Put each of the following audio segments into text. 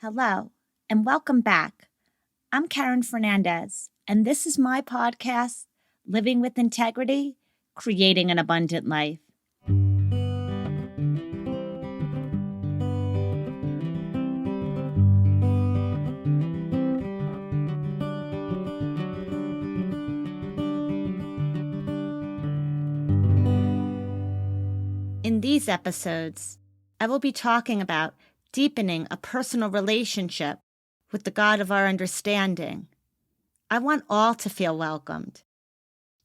Hello, and welcome back. I'm Karen Fernandez, and this is my podcast, Living with Integrity, Creating an Abundant Life. In these episodes, I will be talking about deepening a personal relationship with the God of our understanding. I want all to feel welcomed.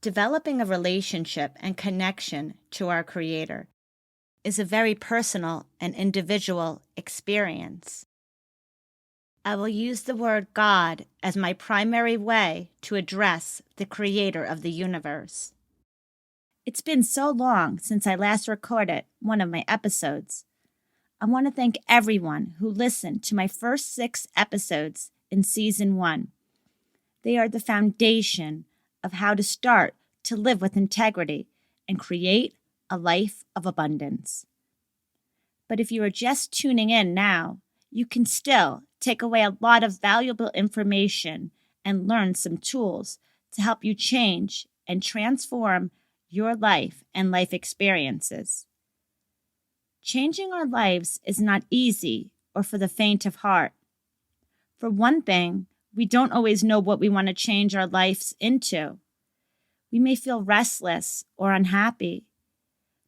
Developing a relationship and connection to our Creator is a very personal and individual experience. I will use the word God as my primary way to address the Creator of the universe. It's been so long since I last recorded one of my episodes. I want to thank everyone who listened to my first 6 episodes in Season 1. They are the foundation of how to start to live with integrity and create a life of abundance. But if you are just tuning in now, you can still take away a lot of valuable information and learn some tools to help you change and transform your life and life experiences. Changing our lives is not easy or for the faint of heart. For one thing, we don't always know what we want to change our lives into. We may feel restless or unhappy,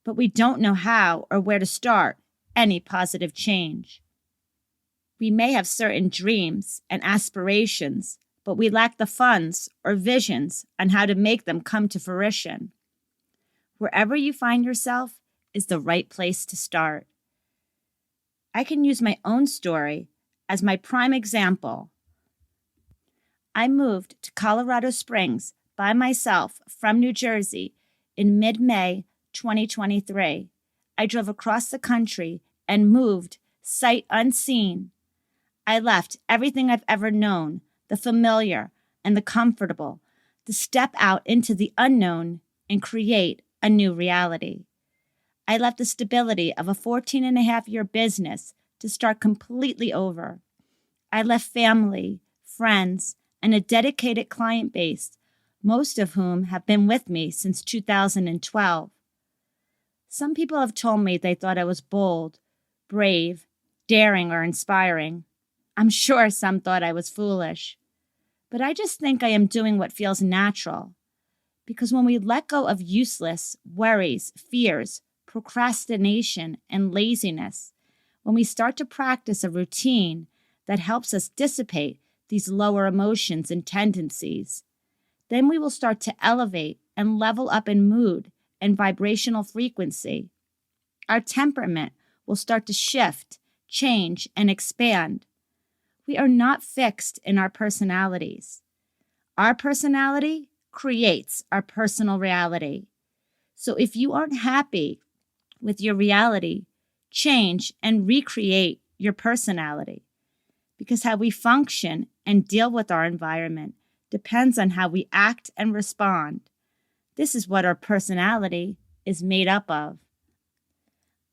but we don't know how or where to start any positive change. We may have certain dreams and aspirations, but we lack the funds or visions on how to make them come to fruition. Wherever you find yourself is the right place to start. I can use my own story as my prime example. I moved to Colorado Springs by myself from New Jersey in mid-May 2023. I drove across the country and moved sight unseen. I left everything I've ever known, the familiar and the comfortable, to step out into the unknown and create a new reality. I left the stability of a 14-and-a-half-year business to start completely over. I left family, friends, and a dedicated client base, most of whom have been with me since 2012. Some people have told me they thought I was bold, brave, daring, or inspiring. I'm sure some thought I was foolish. But I just think I am doing what feels natural. Because when we let go of useless worries, fears, procrastination, and laziness, when we start to practice a routine that helps us dissipate these lower emotions and tendencies, then we will start to elevate and level up in mood and vibrational frequency. Our temperament will start to shift, change, and expand. We are not fixed in our personalities. Our personality creates our personal reality. So if you aren't happy with your reality, change and recreate your personality. Because how we function and deal with our environment depends on how we act and respond. This is what our personality is made up of.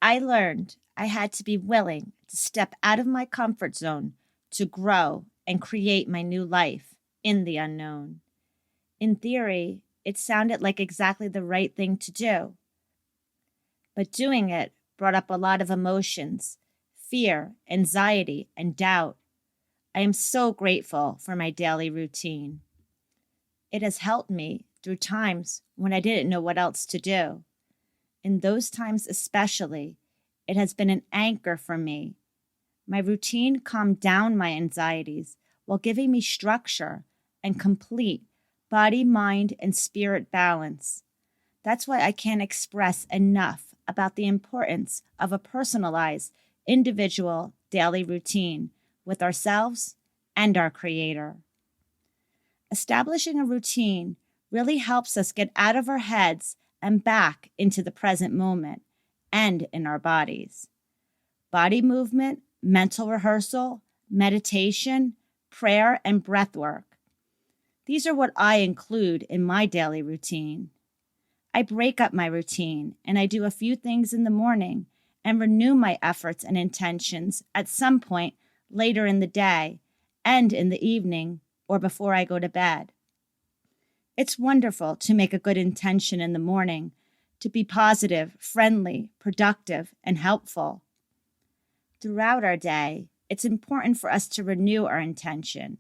I learned I had to be willing to step out of my comfort zone to grow and create my new life in the unknown. In theory, it sounded like exactly the right thing to do. But doing it brought up a lot of emotions, fear, anxiety, and doubt. I am so grateful for my daily routine. It has helped me through times when I didn't know what else to do. In those times especially, it has been an anchor for me. My routine calmed down my anxieties while giving me structure and complete body, mind, and spirit balance. That's why I can't express enough about the importance of a personalized, individual daily routine with ourselves and our Creator. Establishing a routine really helps us get out of our heads and back into the present moment and in our bodies. Body movement, mental rehearsal, meditation, prayer, and breath work. These are what I include in my daily routine. I break up my routine and I do a few things in the morning and renew my efforts and intentions at some point later in the day, and in the evening or before I go to bed. It's wonderful to make a good intention in the morning, to be positive, friendly, productive, and helpful. Throughout our day, it's important for us to renew our intention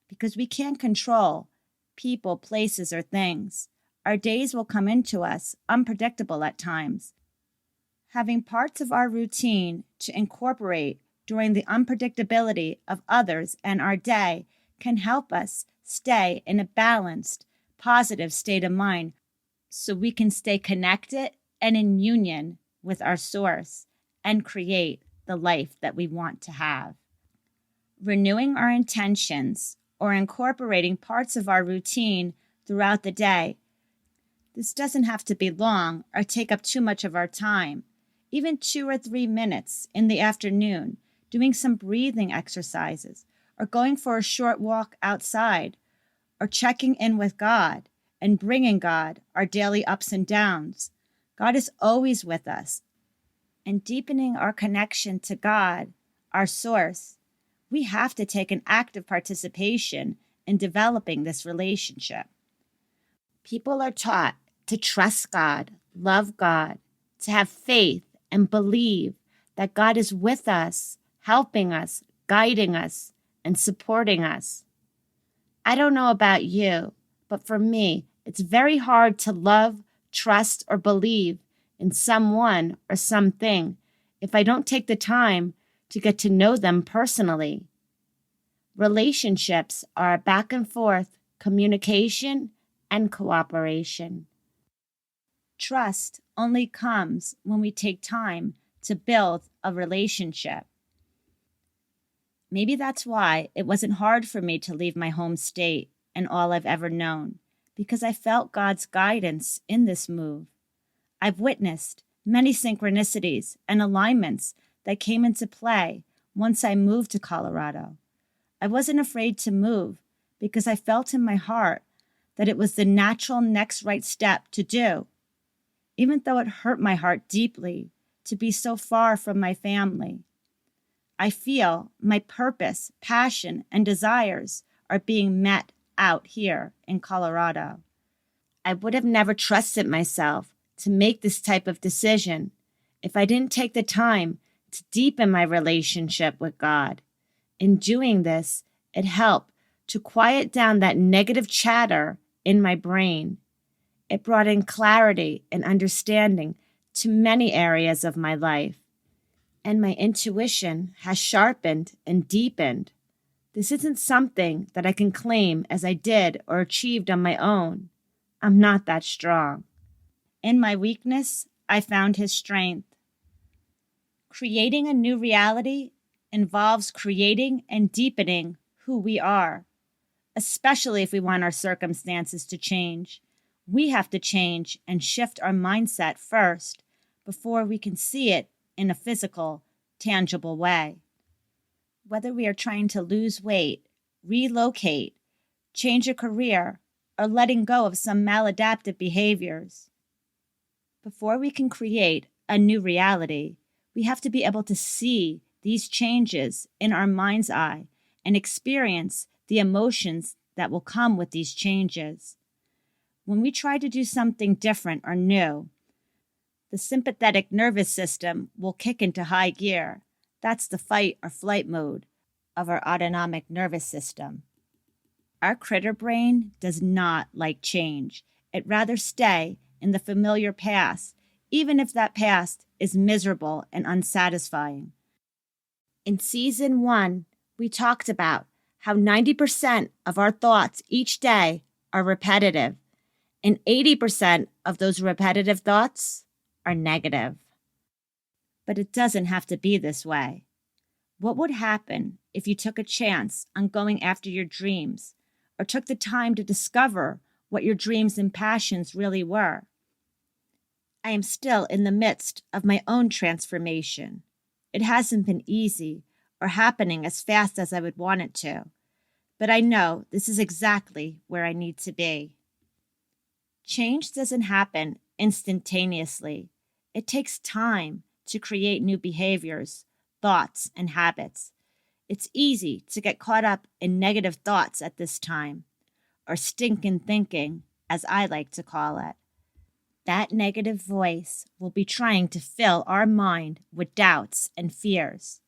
because we can't control people, places, or things. Our days will come into us unpredictable at times. Having parts of our routine to incorporate during the unpredictability of others and our day can help us stay in a balanced, positive state of mind so we can stay connected and in union with our source and create the life that we want to have. Renewing our intentions or incorporating parts of our routine throughout the day. This doesn't have to be long or take up too much of our time. Even 2 or 3 minutes in the afternoon, doing some breathing exercises, or going for a short walk outside, or checking in with God and bringing God our daily ups and downs. God is always with us. And deepening our connection to God, our source, we have to take an active participation in developing this relationship. People are taught to trust God, love God, to have faith and believe that God is with us, helping us, guiding us, and supporting us. I don't know about you, but for me, it's very hard to love, trust, or believe in someone or something if I don't take the time to get to know them personally. Relationships are back and forth communication and cooperation. Trust only comes when we take time to build a relationship. Maybe that's why it wasn't hard for me to leave my home state and all I've ever known, because I felt God's guidance in this move. I've witnessed many synchronicities and alignments that came into play once I moved to Colorado. I wasn't afraid to move because I felt in my heart that it was the natural next right step to do, even though it hurt my heart deeply to be so far from my family. I feel my purpose, passion, and desires are being met out here in Colorado. I would have never trusted myself to make this type of decision if I didn't take the time to deepen my relationship with God. In doing this, it helped to quiet down that negative chatter in my brain. It brought in clarity and understanding to many areas of my life, and my intuition has sharpened and deepened. This isn't something that I can claim as I did or achieved on my own. I'm not that strong. In my weakness, I found His strength. Creating a new reality involves creating and deepening who we are, especially if we want our circumstances to change. We have to change and shift our mindset first before we can see it in a physical, tangible way. Whether we are trying to lose weight, relocate, change a career, or letting go of some maladaptive behaviors. Before we can create a new reality, we have to be able to see these changes in our mind's eye and experience the emotions that will come with these changes. When we try to do something different or new, the sympathetic nervous system will kick into high gear. That's the fight or flight mode of our autonomic nervous system. Our critter brain does not like change. It'd rather stay in the familiar past, even if that past is miserable and unsatisfying. In season 1, we talked about how 90% of our thoughts each day are repetitive, and 80% of those repetitive thoughts are negative. But it doesn't have to be this way. What would happen if you took a chance on going after your dreams, or took the time to discover what your dreams and passions really were? I am still in the midst of my own transformation. It hasn't been easy or happening as fast as I would want it to, but I know this is exactly where I need to be. Change doesn't happen instantaneously. It takes time to create new behaviors, thoughts, and habits. It's easy to get caught up in negative thoughts at this time, or stinking thinking, as I like to call it. That negative voice will be trying to fill our mind with doubts and fears.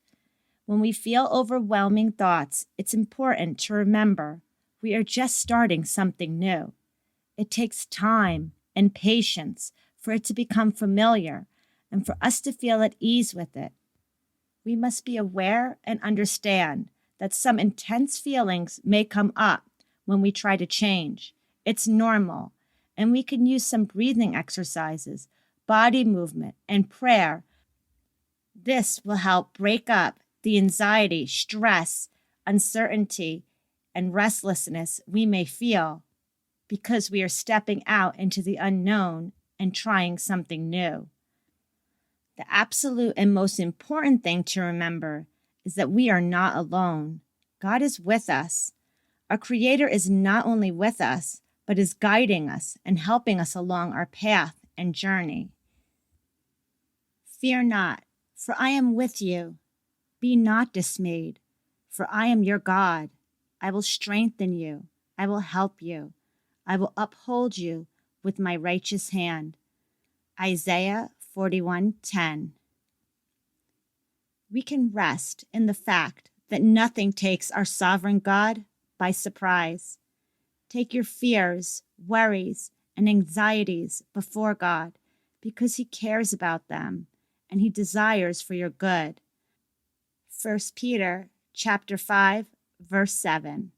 When we feel overwhelming thoughts, it's important to remember we are just starting something new. It takes time and patience for it to become familiar and for us to feel at ease with it. We must be aware and understand that some intense feelings may come up when we try to change. It's normal, and we can use some breathing exercises, body movement, and prayer. This will help break up the anxiety, stress, uncertainty, and restlessness we may feel because we are stepping out into the unknown and trying something new. The absolute and most important thing to remember is that we are not alone. God is with us. Our Creator is not only with us, but is guiding us and helping us along our path and journey. Fear not, for I am with you. Be not dismayed, for I am your God. I will strengthen you. I will help you. I will uphold you with my righteous hand. Isaiah 41:10. We can rest in the fact that nothing takes our sovereign God by surprise. Take your fears, worries, and anxieties before God because He cares about them and He desires for your good. 1 Peter chapter 5, verse 7.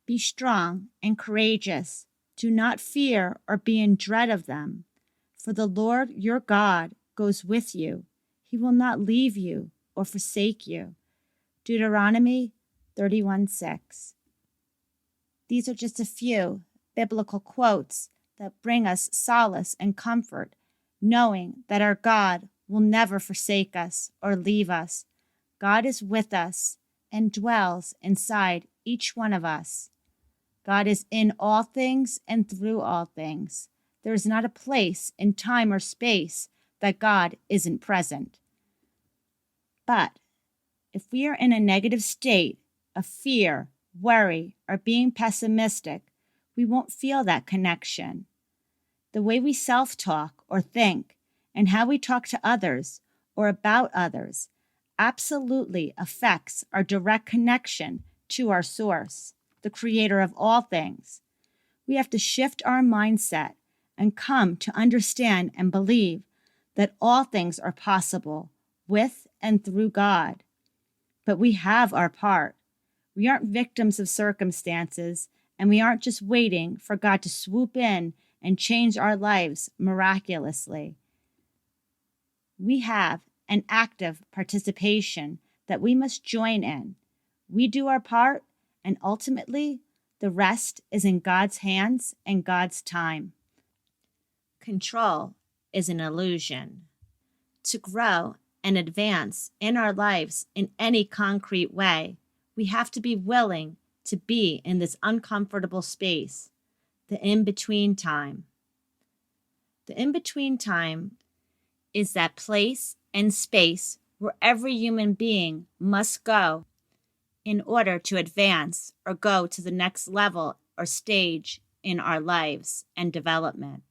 Be strong and courageous. Do not fear or be in dread of them, for the Lord your God goes with you. He will not leave you or forsake you. Deuteronomy 31:6. These are just a few biblical quotes that bring us solace and comfort, knowing that our God will never forsake us or leave us. God is with us and dwells inside each one of us. God is in all things and through all things. There is not a place in time or space that God isn't present. But if we are in a negative state of fear, worry, or being pessimistic, we won't feel that connection. The way we self-talk or think and how we talk to others or about others absolutely affects our direct connection to our source, the Creator of all things. We have to shift our mindset and come to understand and believe that all things are possible with and through God. But we have our part. We aren't victims of circumstances, and we aren't just waiting for God to swoop in and change our lives miraculously. We have an active participation that we must join in. We do our part, and ultimately, the rest is in God's hands and God's time. Control is an illusion. To grow and advance in our lives in any concrete way, we have to be willing to be in this uncomfortable space, the in-between time. The in-between time is that place and space where every human being must go in order to advance or go to the next level or stage in our lives and development.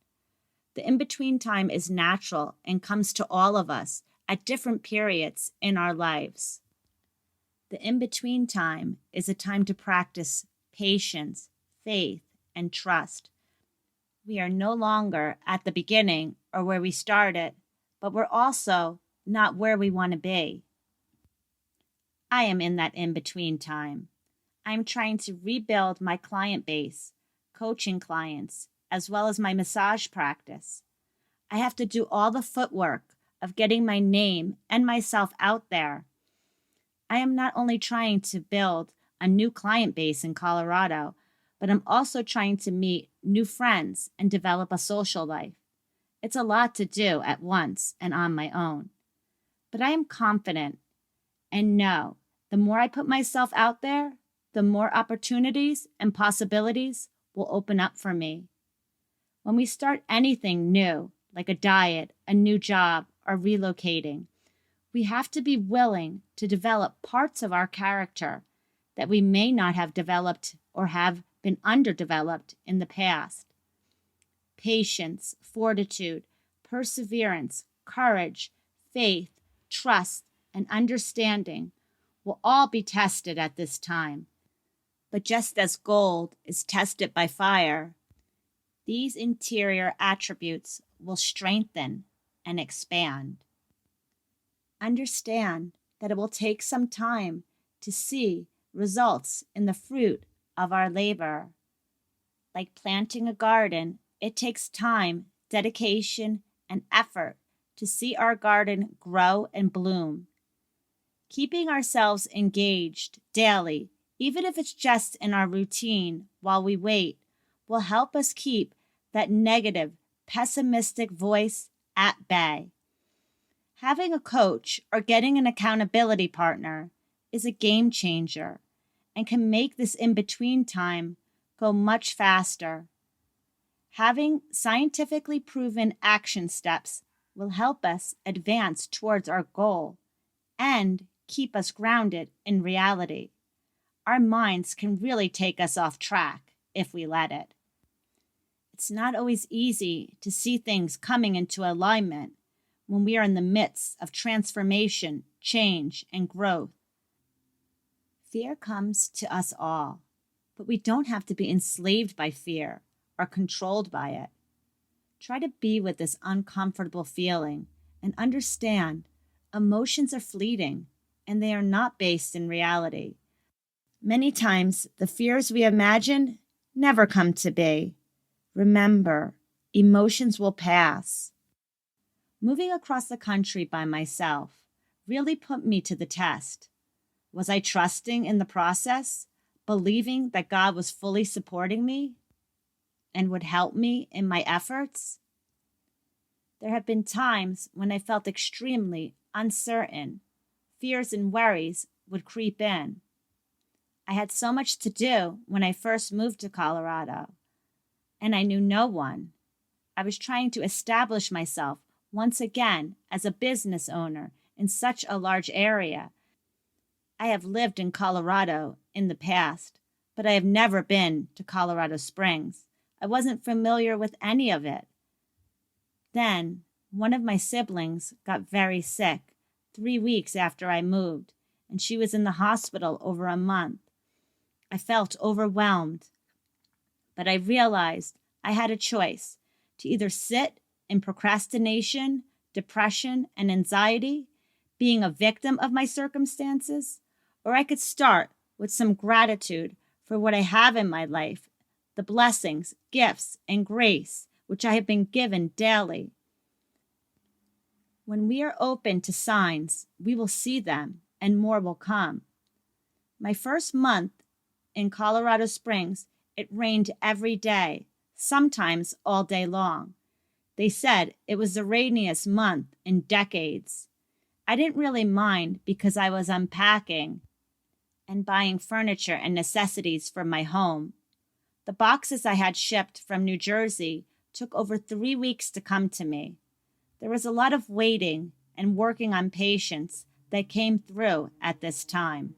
The in-between time is natural and comes to all of us at different periods in our lives. The in-between time is a time to practice patience, faith, and trust. We are no longer at the beginning or where we started, but we're also not where we want to be. I am in that in-between time. I'm trying to rebuild my client base, coaching clients, as well as my massage practice. I have to do all the footwork of getting my name and myself out there. I am not only trying to build a new client base in Colorado, but I'm also trying to meet new friends and develop a social life. It's a lot to do at once and on my own. But I am confident and know the more I put myself out there, the more opportunities and possibilities will open up for me. When we start anything new, like a diet, a new job, or relocating, We have to be willing to develop parts of our character that we may not have developed or have been underdeveloped in the past. Patience, fortitude, perseverance, courage, faith, trust, and understanding will all be tested at this time. But just as gold is tested by fire, these interior attributes will strengthen and expand. Understand that it will take some time to see results in the fruit of our labor. Like planting a garden, it takes time, dedication, and effort to see our garden grow and bloom. Keeping ourselves engaged daily, even if it's just in our routine while we wait, will help us keep that negative, pessimistic voice at bay. Having a coach or getting an accountability partner is a game changer and can make this in-between time go much faster. Having scientifically proven action steps will help us advance towards our goal and keep us grounded in reality. Our minds can really take us off track if we let it. It's not always easy to see things coming into alignment when we are in the midst of transformation, change, and growth. Fear comes to us all, but we don't have to be enslaved by fear or controlled by it. Try to be with this uncomfortable feeling and understand emotions are fleeting and they are not based in reality. Many times, the fears we imagine never come to be. Remember, emotions will pass. Moving across the country by myself really put me to the test. Was I trusting in the process, believing that God was fully supporting me and would help me in my efforts? There have been times when I felt extremely uncertain. Fears and worries would creep in. I had so much to do when I first moved to Colorado, and I knew no one. I was trying to establish myself once again as a business owner in such a large area. I have lived in Colorado in the past, but I have never been to Colorado Springs. I wasn't familiar with any of it. Then, one of my siblings got very sick 3 weeks after I moved, and she was in the hospital over a month. I felt overwhelmed, but I realized I had a choice to either sit in procrastination, depression, and anxiety, being a victim of my circumstances, or I could start with some gratitude for what I have in my life, the blessings, gifts, and grace which I have been given daily. When we are open to signs, we will see them and more will come. My first month in Colorado Springs, it rained every day, sometimes all day long. They said it was the rainiest month in decades. I didn't really mind because I was unpacking and buying furniture and necessities for my home. The boxes I had shipped from New Jersey took over 3 weeks to come to me. There was a lot of waiting and working on patience that came through at this time.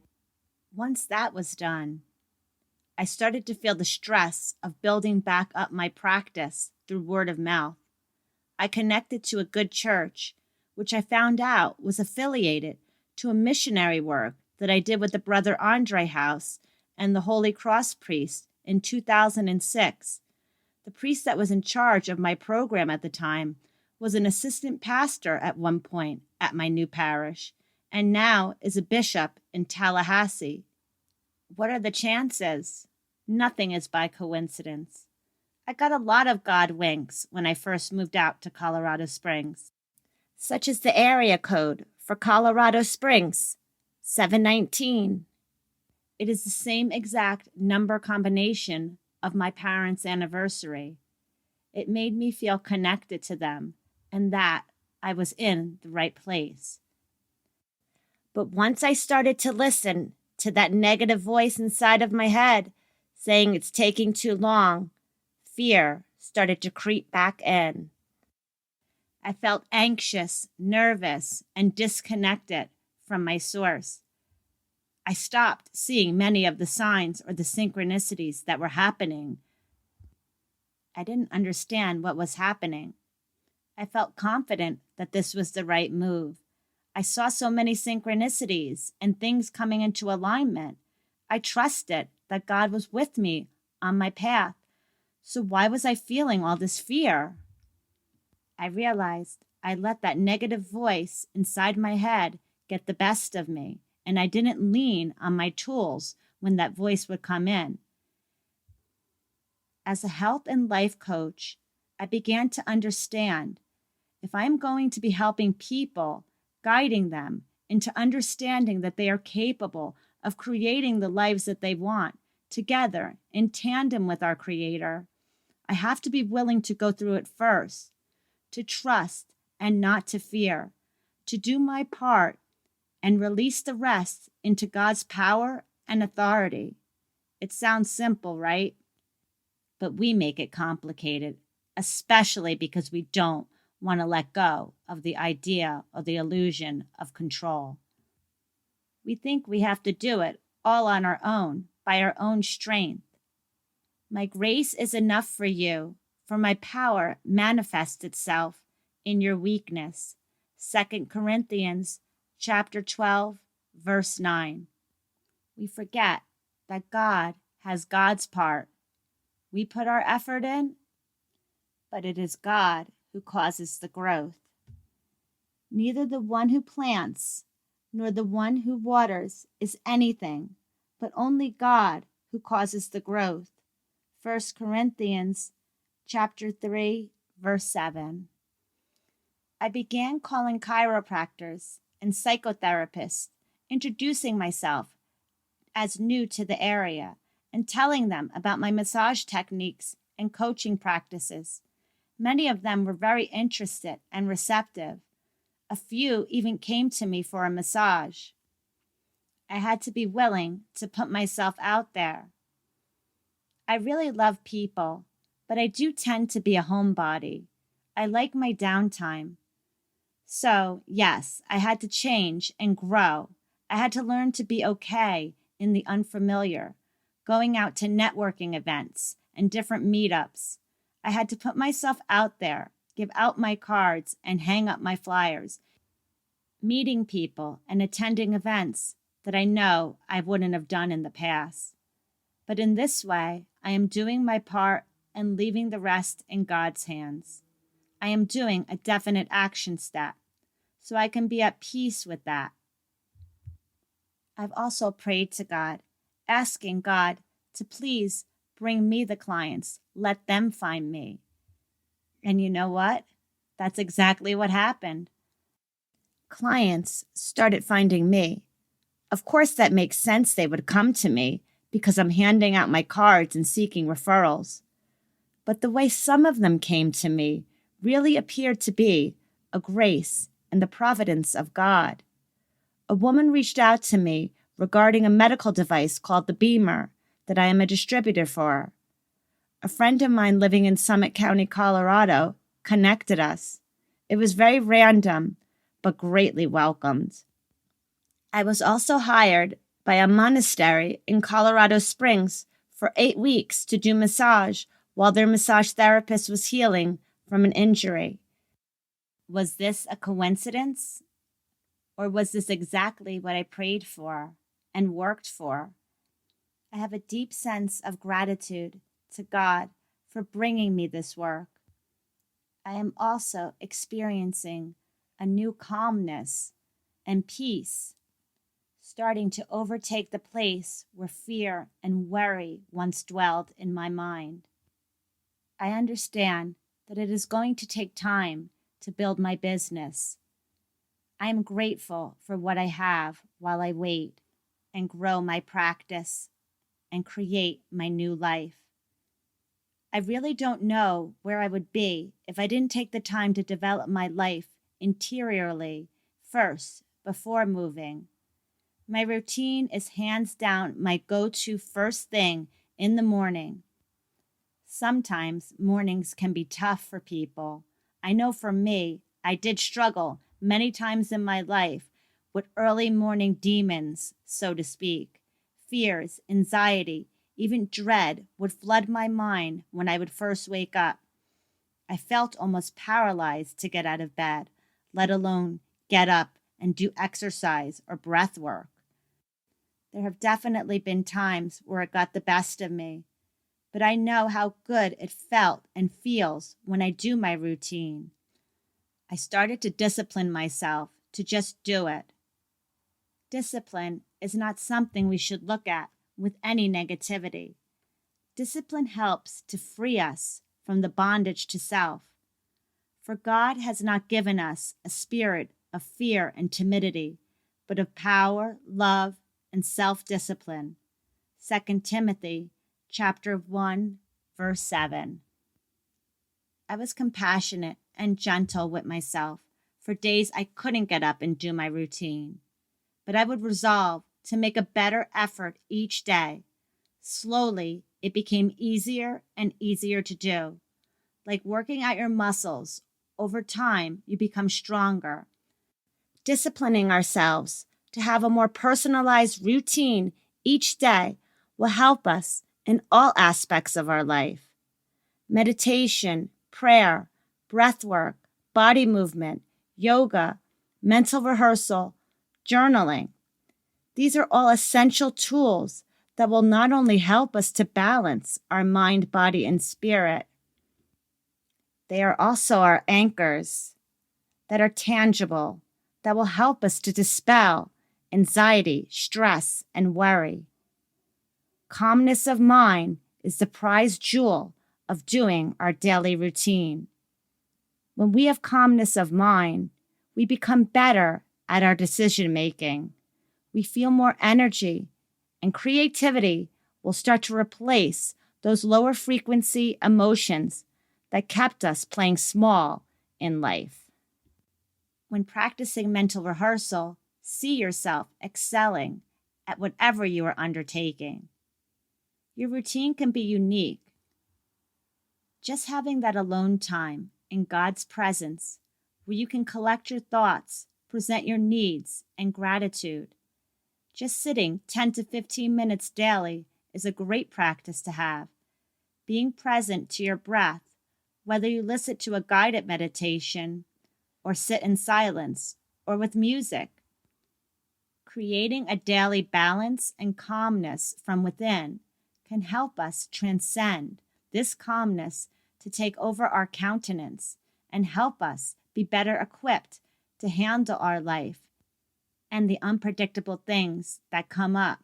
Once that was done, I started to feel the stress of building back up my practice through word of mouth. I connected to a good church, which I found out was affiliated to a missionary work that I did with the Brother Andre House and the Holy Cross priest in 2006. The priest that was in charge of my program at the time was an assistant pastor at one point at my new parish, and now is a bishop in Tallahassee. What are the chances? Nothing is by coincidence. I got a lot of God winks when I first moved out to Colorado Springs, such as the area code for Colorado Springs, 719. It is the same exact number combination of my parents' anniversary. It made me feel connected to them and that I was in the right place. But once I started to listen to that negative voice inside of my head saying it's taking too long, fear started to creep back in. I felt anxious, nervous, and disconnected from my source. I stopped seeing many of the signs or the synchronicities that were happening. I didn't understand what was happening. I felt confident that this was the right move. I saw so many synchronicities and things coming into alignment. I trusted that God was with me on my path. So why was I feeling all this fear? I realized I let that negative voice inside my head get the best of me, and I didn't lean on my tools when that voice would come in. As a health and life coach, I began to understand if I'm going to be helping people, guiding them into understanding that they are capable of creating the lives that they want together in tandem with our Creator, I have to be willing to go through it first, to trust and not to fear, to do my part and release the rest into God's power and authority. It sounds simple, right? But we make it complicated, especially because we don't want to let go of the idea or the illusion of control. We think we have to do it all on our own, by our own strength. My grace is enough for you, for my power manifests itself in your weakness. 2 Corinthians chapter 12, verse 9. We forget that God has God's part. We put our effort in, but it is God who causes the growth. Neither the one who plants nor the one who waters is anything, but only God who causes the growth. 1 Corinthians chapter 3, verse 7. I began calling chiropractors and psychotherapists, introducing myself as new to the area and telling them about my massage techniques and coaching practices. Many of them were very interested and receptive. A few even came to me for a massage. I had to be willing to put myself out there. I really love people, but I do tend to be a homebody. I like my downtime. So, yes, I had to change and grow. I had to learn to be okay in the unfamiliar, going out to networking events and different meetups. I had to put myself out there, give out my cards, and hang up my flyers, meeting people and attending events that I know I wouldn't have done in the past. But in this way, I am doing my part and leaving the rest in God's hands. I am doing a definite action step, so I can be at peace with that. I've also prayed to God, asking God to please bring me the clients, let them find me. And you know what? That's exactly what happened. Clients started finding me. Of course, that makes sense they would come to me because I'm handing out my cards and seeking referrals. But the way some of them came to me really appeared to be a grace and the providence of God. A woman reached out to me regarding a medical device called the Beamer that I am a distributor for. A friend of mine living in Summit County, Colorado, connected us. It was very random, but greatly welcomed. I was also hired by a monastery in Colorado Springs for 8 weeks to do massage while their massage therapist was healing from an injury. Was this a coincidence? Or was this exactly what I prayed for and worked for? I have a deep sense of gratitude to God for bringing me this work. I am also experiencing a new calmness and peace starting to overtake the place where fear and worry once dwelled in my mind. I understand that it is going to take time to build my business. I am grateful for what I have while I wait and grow my practice and create my new life. I really don't know where I would be if I didn't take the time to develop my life interiorly first before moving. My routine is hands down my go-to first thing in the morning. Sometimes mornings can be tough for people. I know for me, I did struggle many times in my life with early morning demons, so to speak. Fears, anxiety, even dread would flood my mind when I would first wake up. I felt almost paralyzed to get out of bed, let alone get up and do exercise or breath work. There have definitely been times where it got the best of me, but I know how good it felt and feels when I do my routine. I started to discipline myself to just do it. Discipline is not something we should look at with any negativity. Discipline helps to free us from the bondage to self. For God has not given us a spirit of fear and timidity, but of power, love, and self-discipline. 2 Timothy chapter 1, verse 7. I was compassionate and gentle with myself for days I couldn't get up and do my routine, but I would resolve to make a better effort each day. Slowly, it became easier and easier to do. Like working out your muscles, over time, you become stronger. Disciplining ourselves to have a more personalized routine each day will help us in all aspects of our life. Meditation, prayer, breath work, body movement, yoga, mental rehearsal, journaling. These are all essential tools that will not only help us to balance our mind, body, and spirit, they are also our anchors that are tangible, that will help us to dispel anxiety, stress, and worry. Calmness of mind is the prized jewel of doing our daily routine. When we have calmness of mind, we become better at our decision making. We feel more energy, and creativity will start to replace those lower frequency emotions that kept us playing small in life. When practicing mental rehearsal, see yourself excelling at whatever you are undertaking. Your routine can be unique. Just having that alone time in God's presence, where you can collect your thoughts, present your needs, and gratitude. Just sitting 10 to 15 minutes daily is a great practice to have. Being present to your breath, whether you listen to a guided meditation or sit in silence or with music. Creating a daily balance and calmness from within can help us transcend this calmness to take over our countenance and help us be better equipped to handle our life and the unpredictable things that come up.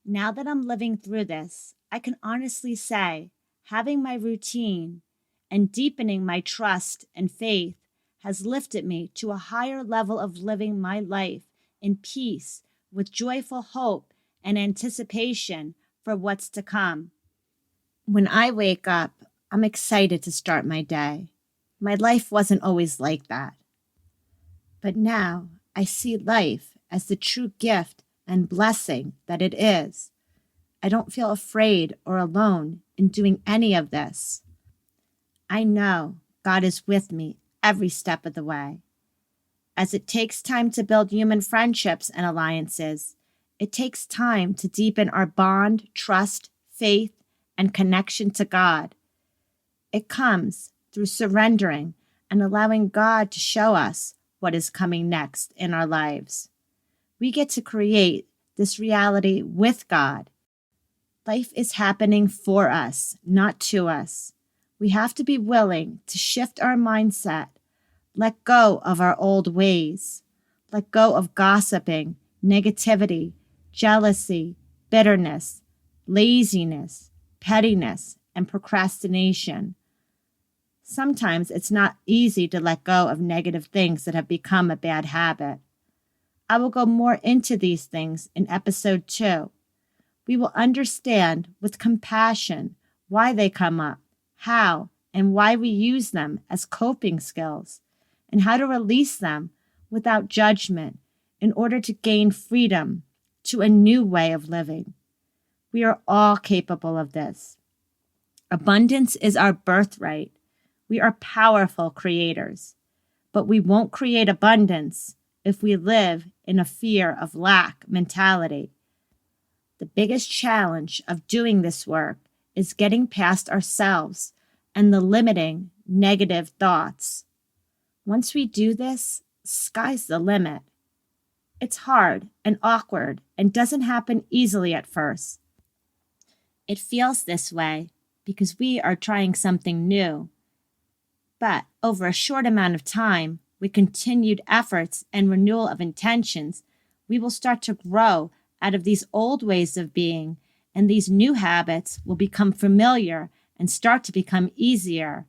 Now that I'm living through this, I can honestly say having my routine and deepening my trust and faith has lifted me to a higher level of living my life in peace with joyful hope and anticipation for what's to come. When I wake up, I'm excited to start my day. My life wasn't always like that. But now I see life as the true gift and blessing that it is. I don't feel afraid or alone in doing any of this. I know God is with me every step of the way. As it takes time to build human friendships and alliances, it takes time to deepen our bond, trust, faith, and connection to God. It comes through surrendering and allowing God to show us what is coming next in our lives. We get to create this reality with God. Life is happening for us, not to us. We have to be willing to shift our mindset, let go of our old ways, let go of gossiping, negativity, jealousy, bitterness, laziness, pettiness, and procrastination. Sometimes it's not easy to let go of negative things that have become a bad habit. I will go more into these things in episode 2. We will understand with compassion why they come up, how and why we use them as coping skills, and how to release them without judgment in order to gain freedom to a new way of living. We are all capable of this. Abundance is our birthright. We are powerful creators. but we won't create abundance if we live in a fear of lack mentality. The biggest challenge of doing this work is getting past ourselves and the limiting negative thoughts. Once we do this, sky's the limit. It's hard and awkward and doesn't happen easily at first. It feels this way because we are trying something new. But over a short amount of time, with continued efforts and renewal of intentions, we will start to grow out of these old ways of being, and these new habits will become familiar and start to become easier.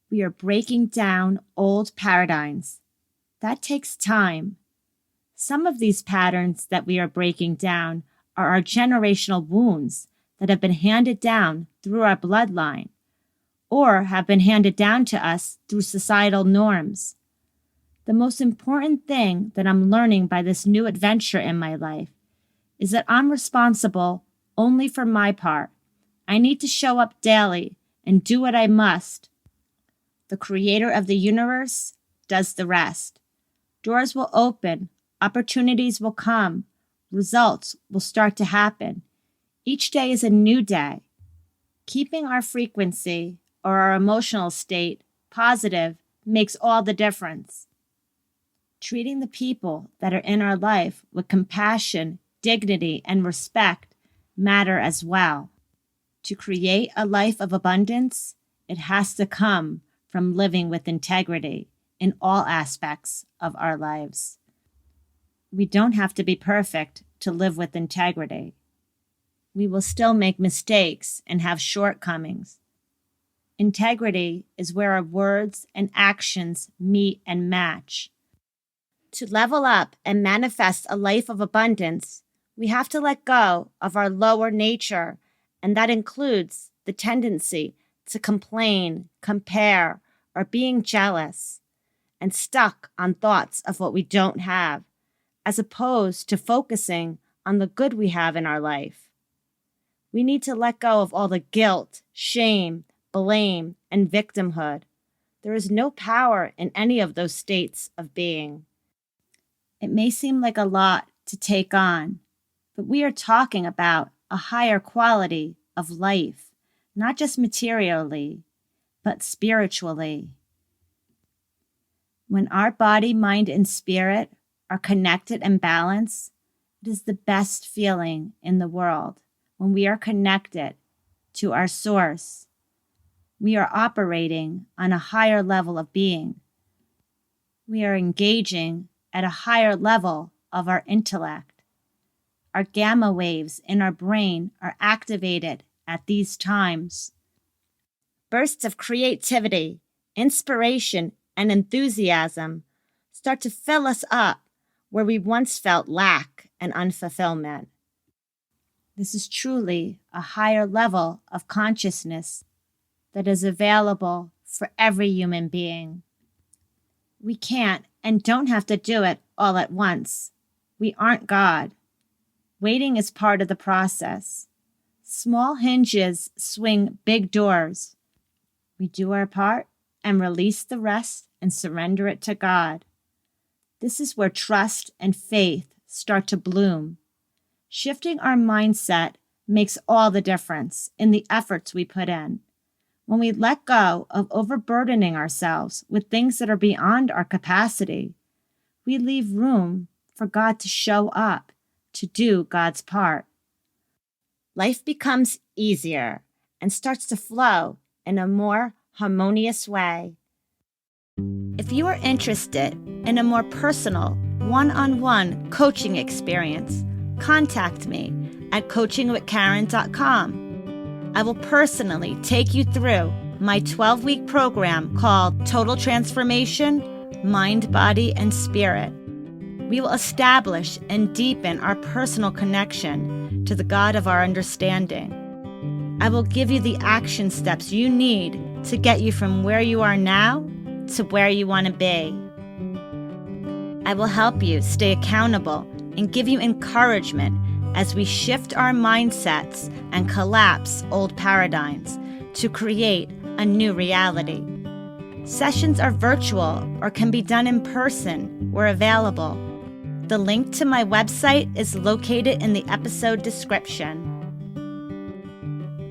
We are breaking down old paradigms. That takes time. Some of these patterns that we are breaking down are our generational wounds that have been handed down through our bloodline, or have been handed down to us through societal norms. The most important thing that I'm learning by this new adventure in my life is that I'm responsible only for my part. I need to show up daily and do what I must. The creator of the universe does the rest. Doors will open, opportunities will come, results will start to happen. Each day is a new day. Keeping our frequency or our emotional state positive makes all the difference. Treating the people that are in our life with compassion, dignity, and respect matter as well. To create a life of abundance, it has to come from living with integrity in all aspects of our lives. We don't have to be perfect to live with integrity. We will still make mistakes and have shortcomings. Integrity is where our words and actions meet and match. To level up and manifest a life of abundance, we have to let go of our lower nature, and that includes the tendency to complain, compare, or being jealous, and stuck on thoughts of what we don't have, as opposed to focusing on the good we have in our life. We need to let go of all the guilt, shame, blame, and victimhood. There is no power in any of those states of being. It may seem like a lot to take on, but we are talking about a higher quality of life, not just materially, but spiritually. When our body, mind, and spirit are connected and balanced, it is the best feeling in the world when we are connected to our source. We are operating on a higher level of being. We are engaging at a higher level of our intellect. Our gamma waves in our brain are activated at these times. Bursts of creativity, inspiration, and enthusiasm start to fill us up where we once felt lack and unfulfillment. This is truly a higher level of consciousness that is available for every human being. We can't and don't have to do it all at once. We aren't God. Waiting is part of the process. Small hinges swing big doors. We do our part and release the rest and surrender it to God. This is where trust and faith start to bloom. Shifting our mindset makes all the difference in the efforts we put in. When we let go of overburdening ourselves with things that are beyond our capacity, we leave room for God to show up, to do God's part. Life becomes easier and starts to flow in a more harmonious way. If you are interested in a more personal, one-on-one coaching experience, contact me at coachingwithkaren.com. I will personally take you through my 12-week program called Total Transformation, Mind, Body, and Spirit. We will establish and deepen our personal connection to the God of our understanding. I will give you the action steps you need to get you from where you are now to where you want to be. I will help you stay accountable and give you encouragement as we shift our mindsets and collapse old paradigms to create a new reality. Sessions are virtual or can be done in person. We're available. The link to my website is located in the episode description.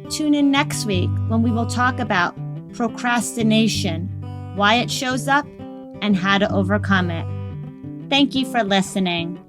Tune in next week when we will talk about procrastination, why it shows up, and how to overcome it. Thank you for listening.